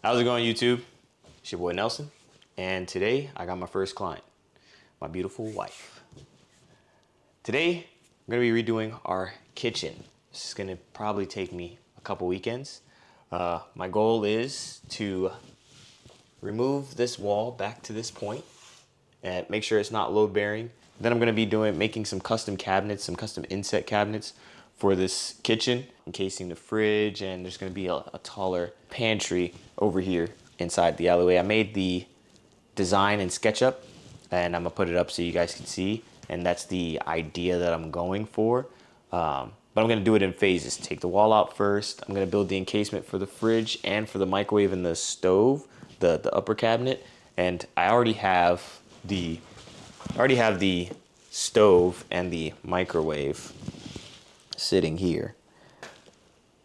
How's it going, YouTube? It's your boy Nelson, and today I got my first client, my beautiful wife. Today I'm gonna be redoing our kitchen. This is gonna probably take me a couple weekends. My goal is to remove this wall back to this point and make sure it's not load bearing. Then I'm gonna be making some custom cabinets, some custom inset cabinets for this kitchen, encasing the fridge, and there's gonna be a taller pantry over here inside the alleyway. I made the design in SketchUp, and I'm gonna put it up so you guys can see, and that's the idea that I'm going for. But I'm gonna do it in phases. Take the wall out first. I'm gonna build the encasement for the fridge and for the microwave and the stove, the upper cabinet, and I already have the stove and the microwave sitting here.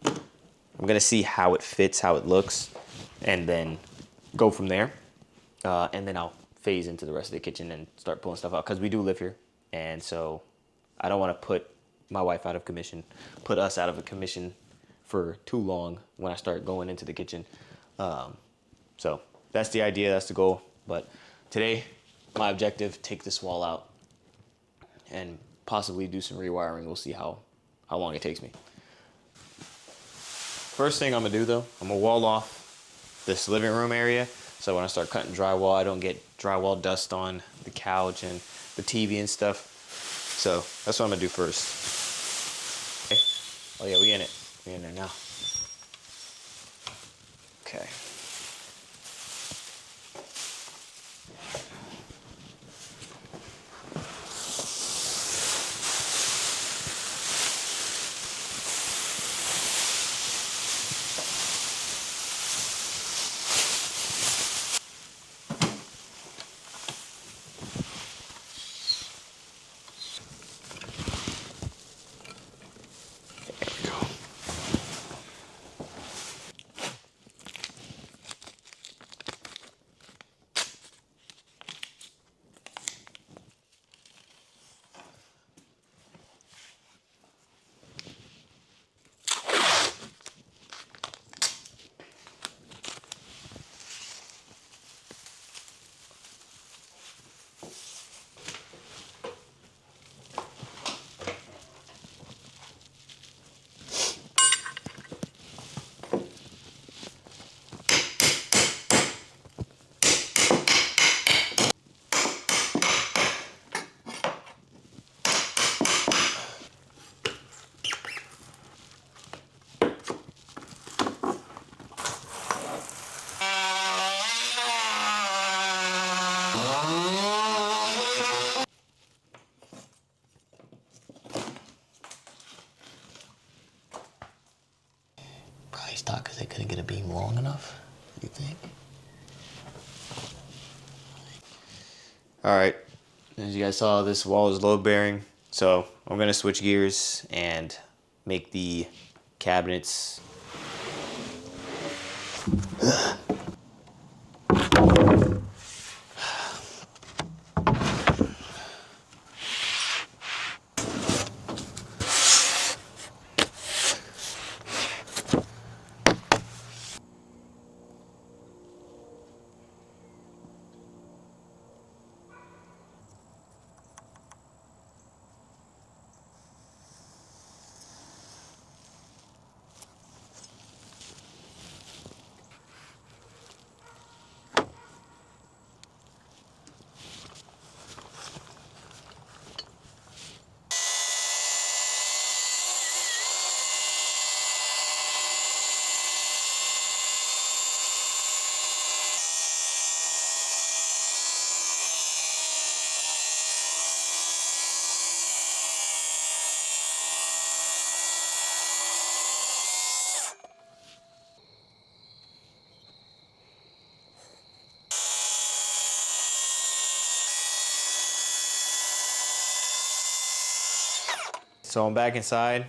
I'm gonna see how it fits, how it looks, and then go from there. And then I'll phase into the rest of the kitchen and start pulling stuff out, because we do live here, and so I don't want to put my wife out of commission, put us out of a commission for too long when I start going into the kitchen. So that's the idea, that's the goal. But today, my objective: take this wall out and possibly do some rewiring. We'll see how long it takes me. First thing I'm gonna do though, I'm gonna wall off this living room area, so when I start cutting drywall, I don't get drywall dust on the couch and the TV and stuff. So that's what I'm gonna do first. Okay. Oh yeah, we in it. We in there now. Okay. Probably stock because they couldn't get a beam long enough, you think? All right, as you guys saw, this wall is load bearing, so I'm gonna switch gears and make the cabinets. So I'm back inside.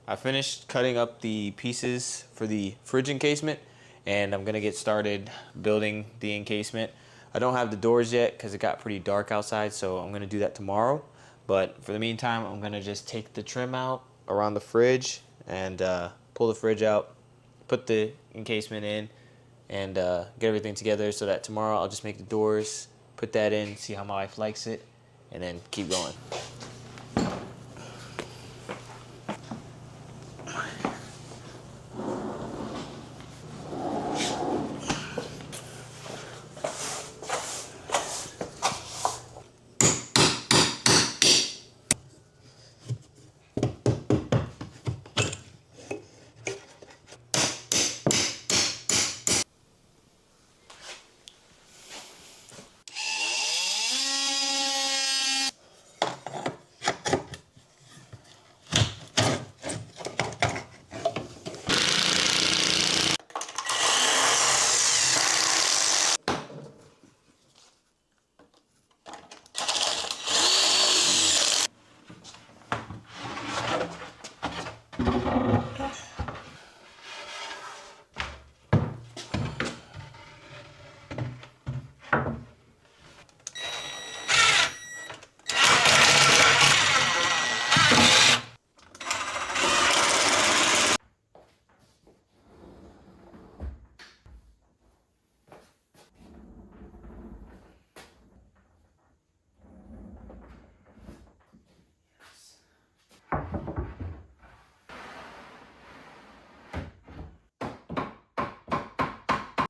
I finished cutting up the pieces for the fridge encasement, and I'm gonna get started building the encasement. I don't have the doors yet because it got pretty dark outside, so I'm gonna do that tomorrow. But for the meantime, I'm gonna just take the trim out around the fridge and pull the fridge out, put the encasement in, and get everything together so that tomorrow I'll just make the doors, put that in, see how my wife likes it, and then keep going.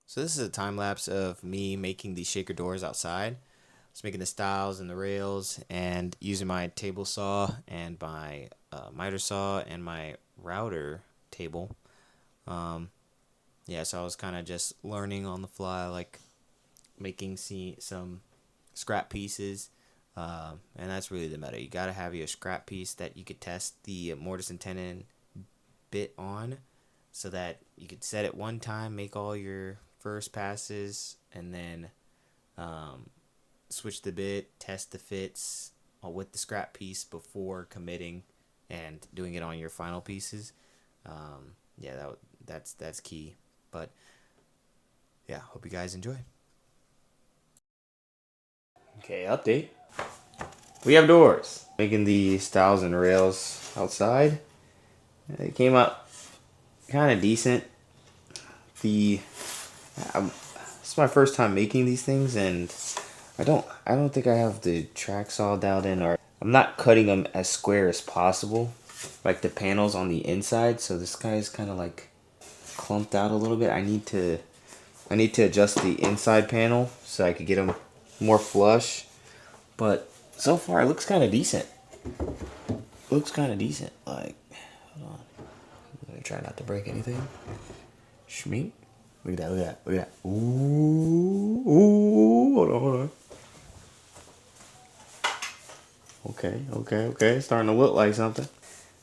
So this is a time lapse of me making these shaker doors outside. I was making the stiles and the rails and using my table saw and my miter saw and my router table. Yeah, so I was kind of just learning on the fly, like making some scrap pieces. And that's really the meta. You gotta have your scrap piece that you could test the mortise and tenon bit on, so that you could set it one time, make all your first passes, and then switch the bit, test the fits with the scrap piece before committing and doing it on your final pieces. Yeah, that's key. But yeah, hope you guys enjoy. Okay, update. We have doors. Making the stiles and rails outside. They came out kind of decent. It's my first time making these things, and I don't think I have the tracks all dialed in, or I'm not cutting them as square as possible, like the panels on the inside. So this guy is kind of like clumped out a little bit. I need to adjust the inside panel so I could get them more flush. But so far, it looks kind of decent. Like, hold on. I'm gonna try not to break anything. Shmeek. Look at that. Ooh, hold on. Okay. It's starting to look like something.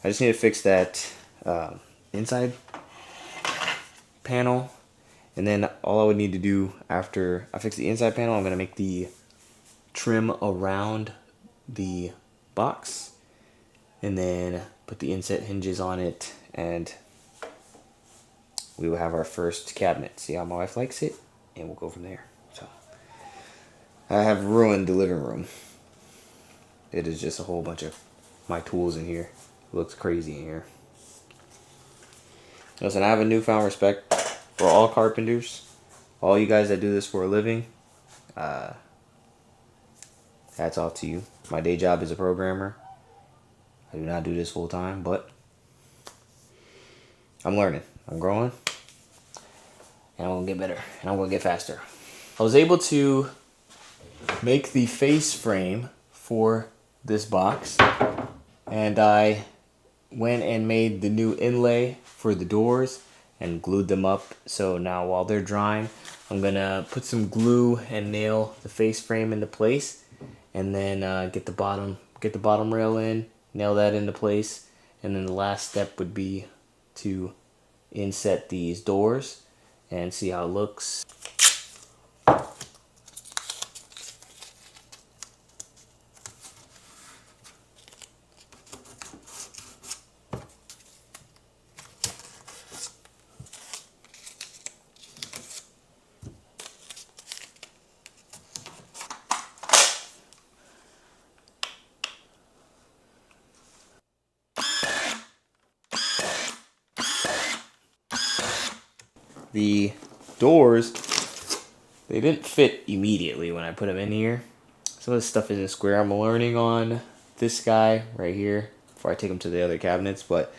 I just need to fix that inside panel. And then all I would need to do after I fix the inside panel, I'm going to make the trim around the box. And then put the inset hinges on it. And we will have our first cabinet. See how my wife likes it. And we'll go from there. So I have ruined the living room. It is just a whole bunch of my tools in here. It looks crazy in here. Listen, I have a newfound respect for all carpenters, all you guys that do this for a living. Hats off to you. My day job is a programmer. I do not do this full time, but I'm learning. I'm growing. And I'm going to get better. And I'm going to get faster. I was able to make the face frame for this box. And I went and made the new inlay for the doors and glued them up. So now while they're drying, I'm gonna put some glue and nail the face frame into place, and then get the bottom rail in, nail that into place, and then the last step would be to inset these doors and see how it looks. The doors, they didn't fit immediately when I put them in here. Some of this stuff isn't square. I'm learning on this guy right here before I take them to the other cabinets. But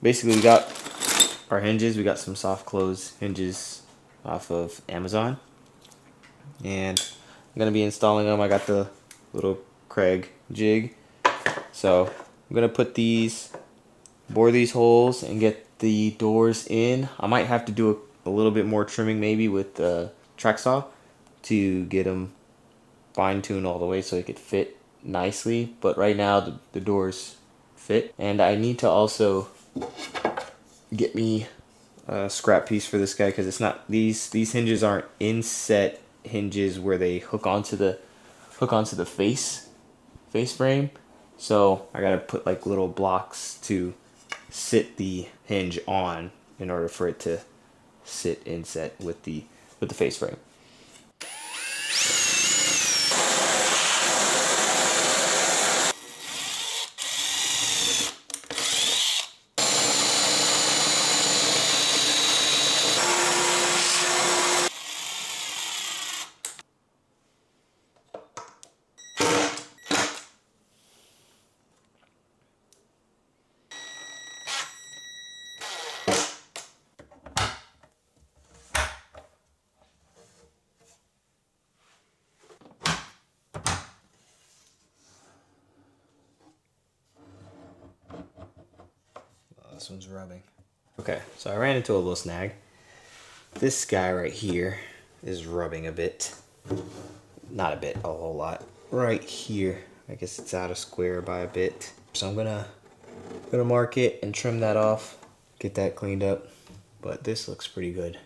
basically, we got our hinges. We got some soft close hinges off of Amazon. And I'm going to be installing them. I got the little Craig jig. So I'm going to put these, bore these holes and get the doors in. I might have to do a little bit more trimming maybe with the track saw to get them fine-tuned all the way so it could fit nicely. But right now the doors fit. And I need to also get me a scrap piece for this guy because it's not, these hinges aren't inset hinges where they hook onto the face frame. So I gotta put like little blocks to sit the hinge on in order for it to sit inset with the face frame. This one's rubbing. Okay, so I ran into a little snag. This guy right here is rubbing a bit. Not a bit, a whole lot. Right here, I guess it's out of square by a bit. So I'm gonna mark it and trim that off, get that cleaned up. But this looks pretty good.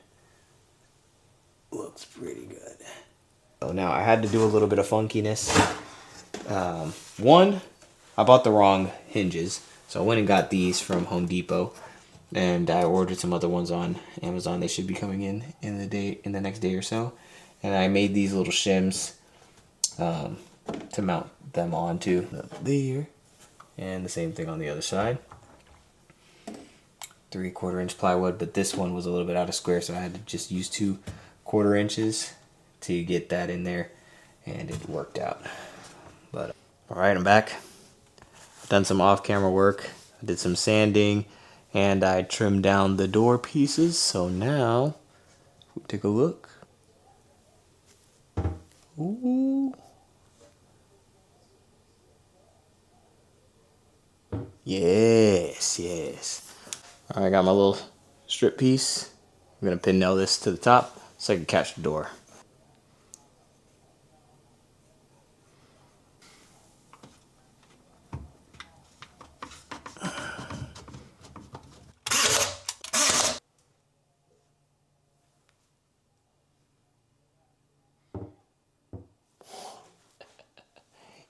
Looks pretty good. So now I had to do a little bit of funkiness. One, I bought the wrong hinges. So I went and got these from Home Depot, and I ordered some other ones on Amazon. They should be coming in the next day or so. And I made these little shims to mount them onto there, and the same thing on the other side. 3/4 inch plywood, but this one was a little bit out of square, so I had to just use 2/4 inches to get that in there, and it worked out. But all right, I'm back. Done some off-camera work. I did some sanding, and I trimmed down the door pieces. So now, take a look. Ooh. Yes, yes. All right, I got my little strip piece. I'm gonna pin nail this to the top so I can catch the door.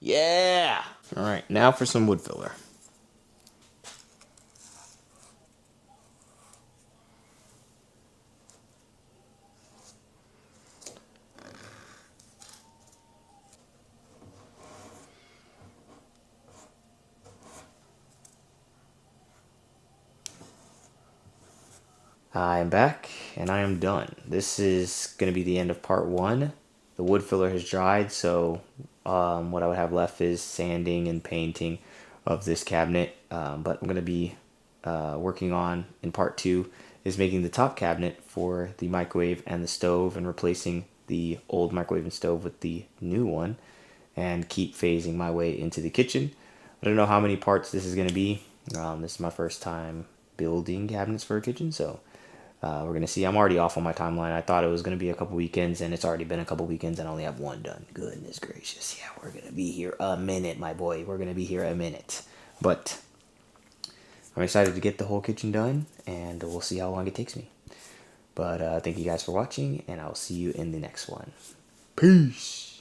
Yeah! All right, now for some wood filler. I am back and I am done. This is going to be the end of part 1. The wood filler has dried, so what I would have left is sanding and painting of this cabinet. But I'm going to be working on in part 2 is making the top cabinet for the microwave and the stove and replacing the old microwave and stove with the new one, and keep phasing my way into the kitchen. I don't know how many parts this is going to be. This is my first time building cabinets for a kitchen, so we're going to see. I'm already off on my timeline. I thought it was going to be a couple weekends, and it's already been a couple weekends, and I only have one done. Goodness gracious. Yeah, we're going to be here a minute, my boy. We're going to be here a minute. But I'm excited to get the whole kitchen done, and we'll see how long it takes me. But thank you guys for watching, and I'll see you in the next one. Peace.